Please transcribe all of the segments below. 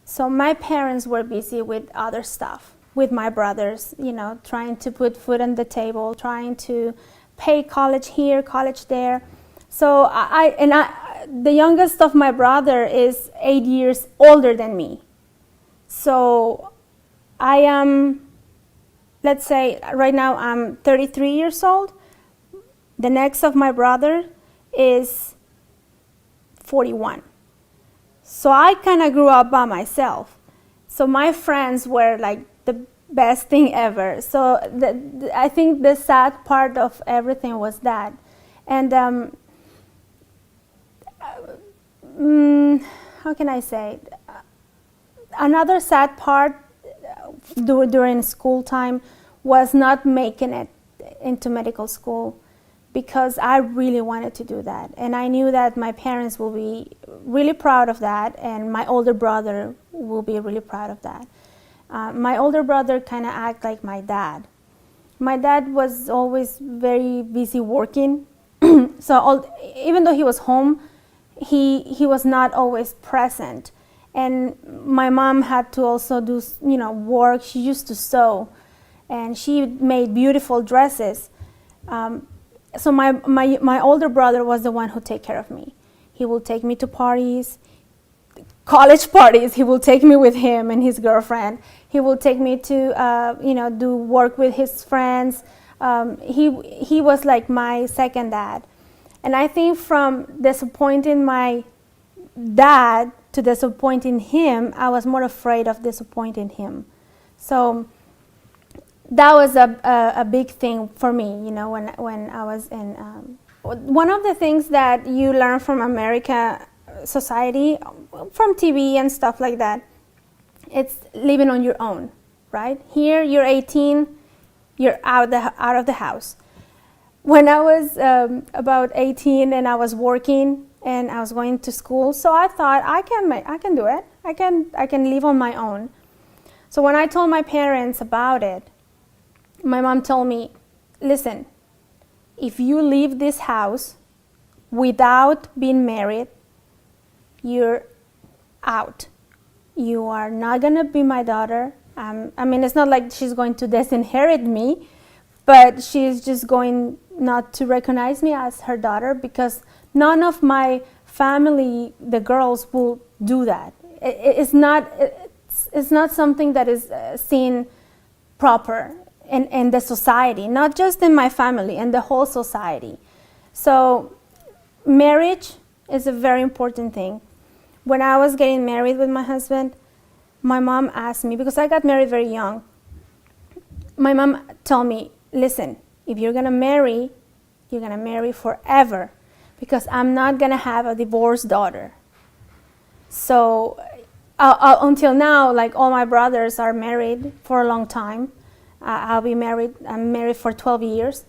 So my parents were busy with other stuff, with my brothers, trying to put food on the table, trying to pay college here, college there. So the youngest of my brother is 8 years older than me. So I am, let's say right now I'm 33 years old. The next of my brother is 41. So I kind of grew up by myself. So my friends were like the best thing ever. So I think the sad part of everything was that. And how can I say? Another sad part during school time was not making it into medical school, because I really wanted to do that. And I knew that my parents will be really proud of that, and my older brother will be really proud of that. My older brother kind of acted like my dad. My dad was always very busy working. So even though he was home, he was not always present. And my mom had to also do, work. She used to sew, and she made beautiful dresses. So my older brother was the one who take care of me. He will take me to parties, college parties. He will take me with him and his girlfriend. He will take me to, do work with his friends. He was like my second dad. And I think from disappointing my dad to disappointing him, I was more afraid of disappointing him. So that was a big thing for me, when I was in. One of the things that you learn from America society, from TV and stuff like that, it's living on your own, right? Here you're 18, you're out of the house. When I was about 18 and I was working and I was going to school, so I thought I can do it. I can live on my own. So when I told my parents about it, my mom told me, listen, if you leave this house without being married, you're out. You are not going to be my daughter. It's not like she's going to disinherit me, but she's just going not to recognize me as her daughter, because none of my family, the girls, will do that. It's not something that is seen proper in the society, not just in my family, in the whole society. So marriage is a very important thing. When I was getting married with my husband, my mom asked me, because I got married very young, my mom told me, listen, if you're going to marry, you're going to marry forever, because I'm not going to have a divorced daughter. So until now, like all my brothers are married for a long time. I'm married for 12 years.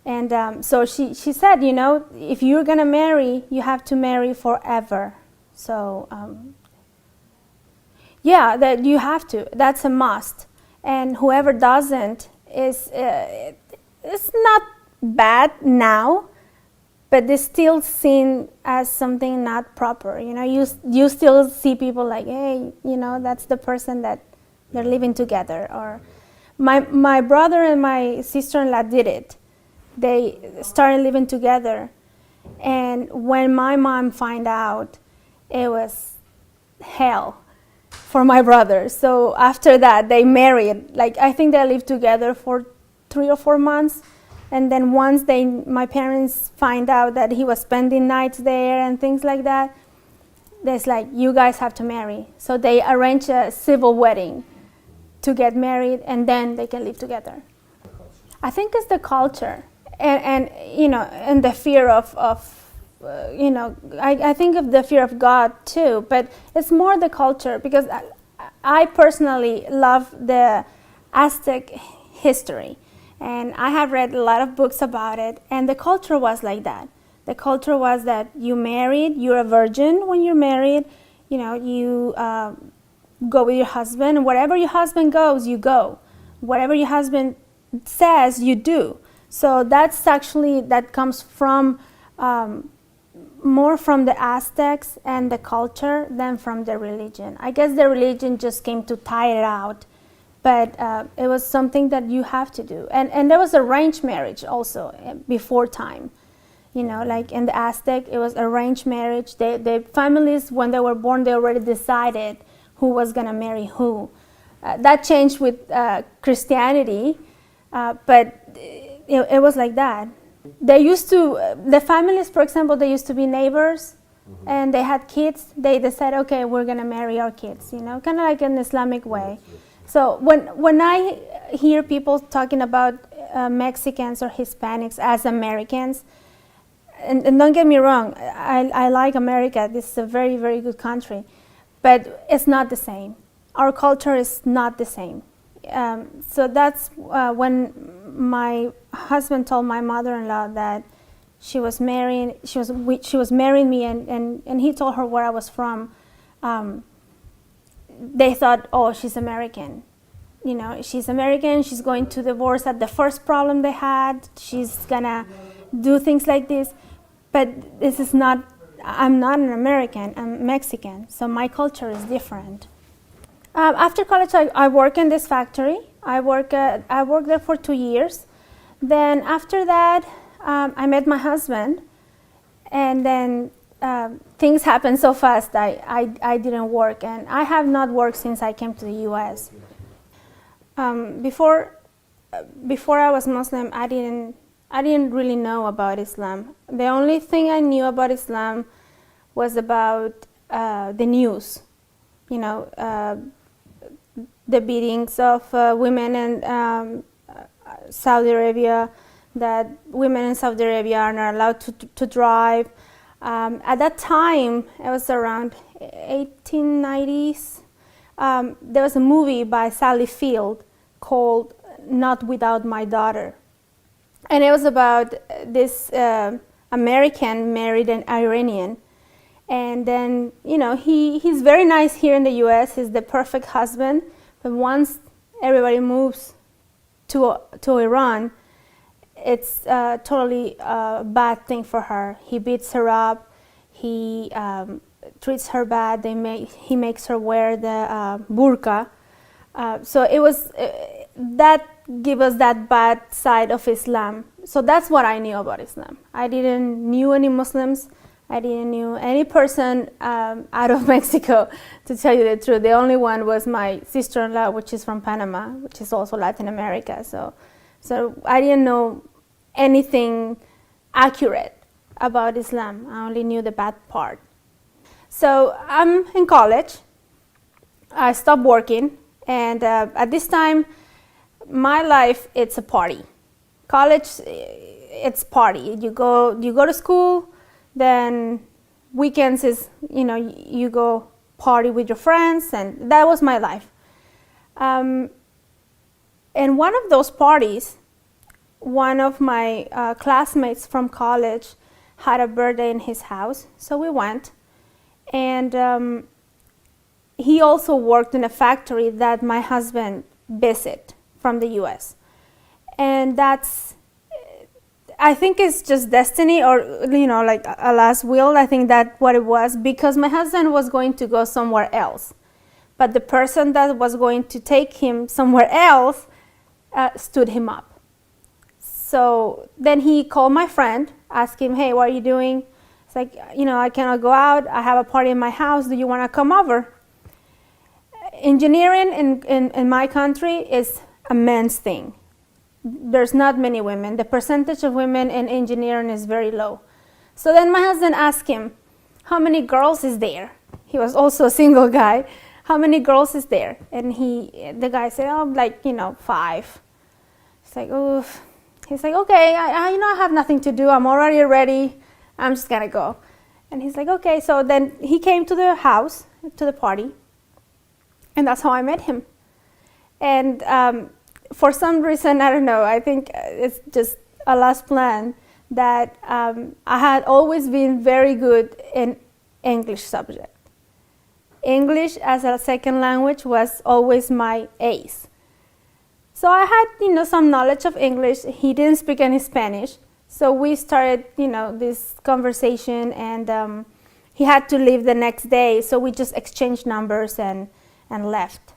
And so she said, if you're going to marry, you have to marry forever. So, that you have to. That's a must. And whoever doesn't it's not bad now, but it's still seen as something not proper. You still see people like, hey, that's the person that they're living together. Or my brother and my sister-in-law did it. They started living together, and when my mom found out, it was hell for my brother. So after that, they married. Like, I think they lived together for 3 or 4 months. And then once my parents find out that he was spending nights there and things like that, it's like, you guys have to marry. So they arrange a civil wedding to get married, and then they can live together. I think it's the culture and the fear of I think of the fear of God too, but it's more the culture, because I personally love the Aztec history, and I have read a lot of books about it, and the culture was like that. The culture was that you're a virgin when you're married, you go with your husband, and wherever your husband goes, you go. Whatever your husband says, you do. So that comes from more from the Aztecs and the culture than from the religion. I guess the religion just came to tie it out, but it was something that you have to do. And there was arranged marriage also before time. You know, like in the Aztec, it was arranged marriage. The families, when they were born, they already decided who was going to marry who. That changed with Christianity, but it was like that. They used to, the families, for example, they used to be neighbors, and they had kids. They decided, okay, we're going to marry our kids, you know, kind of like an Islamic way. So when I hear people talking about Mexicans or Hispanics as Americans, and don't get me wrong, I like America. This is a very, very good country, but it's not the same. Our culture is not the same. So that's when my husband told my mother-in-law that she was marrying me, and he told her where I was from. They thought, oh, she's American. You know, she's American. She's going to divorce at the first problem they had. She's gonna do things like this. But this is not, I'm not an American, I'm Mexican, so my culture is different. After college, I work in this factory. I worked there for 2 years. Then after that, I met my husband, and then things happened so fast I didn't work, and I have not worked since I came to the U.S. Before I was Muslim, I didn't really know about Islam. The only thing I knew about Islam was about the news, you know, the beatings of women in Saudi Arabia, that women in Saudi Arabia are not allowed to drive. At that time, it was around 1890s, there was a movie by Sally Field called Not Without My Daughter. And it was about this American married an Iranian. And then, you know, he's very nice here in the U.S. He's the perfect husband. But once everybody moves to Iran, it's totally a bad thing for her. He beats her up. He treats her bad. He makes her wear the burqa. So it was that give us that bad side of Islam. So that's what I knew about Islam. I didn't knew any Muslims. I didn't knew any person out of Mexico, to tell you the truth. The only one was my sister-in-law, which is from Panama, which is also Latin America. So I didn't know anything accurate about Islam. I only knew the bad part. So I'm in college. I stopped working, and at this time, my life, it's a party. College, it's party. You go to school, then weekends is, you know, you go party with your friends, and that was my life. And one of those parties, one of my classmates from college had a birthday in his house, so we went. And he also worked in a factory that my husband visited from the U.S. And that's, I think it's just destiny, or, you know, like Allah's will. I think that's what it was, because my husband was going to go somewhere else. But the person that was going to take him somewhere else stood him up. So then he called my friend, asked him, hey, what are you doing? It's like, you know, I cannot go out. I have a party in my house. Do you want to come over? Engineering in my country is a men's thing. There's not many women. The percentage of women in engineering is very low. So then my husband asked him, how many girls is there? He was also a single guy. How many girls is there? And the guy said, oh, like, you know, 5. He's like, oof. He's like, okay, I have nothing to do. I'm already ready. I'm just gonna go. And he's like, okay. So then he came to the house, to the party, and that's how I met him. And for some reason, I don't know, I think it's just Allah's plan that I had always been very good in English subject. English as a second language was always my ace. So I had, you know, some knowledge of English. He didn't speak any Spanish, So we started, this conversation, and he had to leave the next day. So we just exchanged numbers and left.